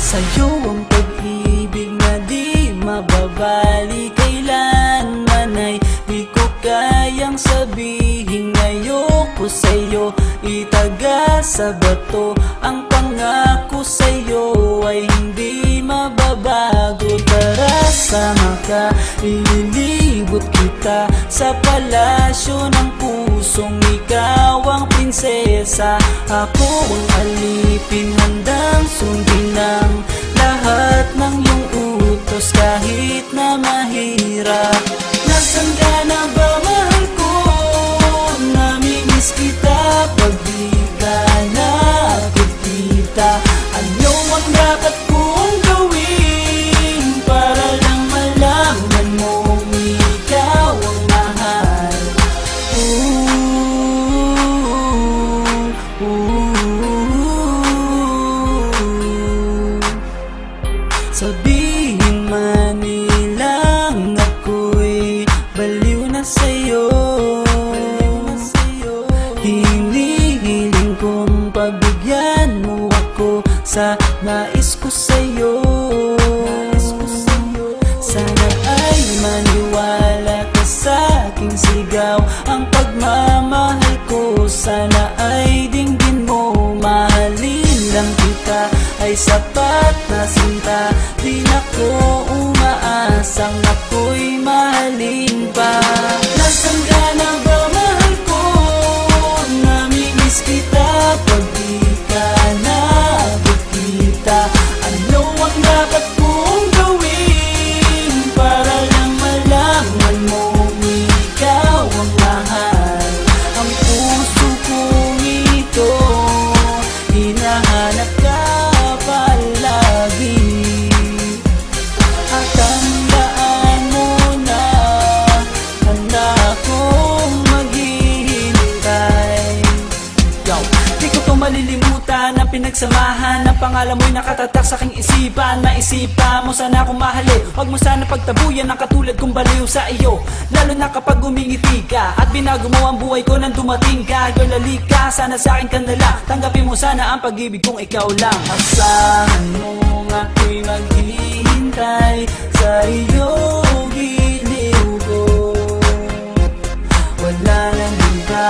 Sa'yo ang pag-ibig na di mababali, kailanman ay di ko kayang sabihin. Ayoko sa'yo itaga sa bato, ang pangako sa'yo ay hindi mababago. Tara sama ka, ililibot kita sa palasyo ng pusong ikaw ang prinsesa. Ako ang alipin, handang sundin ang lahat ng iyong utos kahit na mahirap. Nasaan ka na ba, mahal ko? Namimiss kita pag di ka nakikita. Ano ang dapat kong gawin para lang malaman mong ikaw ang mahal? Sabihin man nilang ako'y baliw na sa'yo, hinihiling kong pabigyan mo ako sa nais ko sa'yo. Sana ay maniwala ka sa aking sigaw, ang pagmamahal ko sana ay dinggin mo. Mahalin lang kita ay sapat na sinta, di na ko umaasang ako'y mahalin pa. Nasaan ka na ba, mahal ko? Namimiss kita pag di ka nakikita. Ano ang dapat kong gawin para lang malaman mo ikaw ang mahal? Ang puso kong ito hinahanap ka palagi, at tandaan mo na handa akong maghihintay. Di ko to malilimutan ang pinagsamahan, ang pangalan mo'y nakatatak sa aking isipan. Maisipan mo sana akong mahalin, huwag mo sana pagtabuyan ang katulad kong baliw sa iyo. Lalo na kapag umingiti ka at binago mo ang buhay ko nang dumating ka. Girl, halika, sana sa akin ka na lang, tanggapin mo sana ang pag-ibig kong ikaw lang. Asahan mo ako'y maghihintay sa iyo, giliw ko. Wala nang iba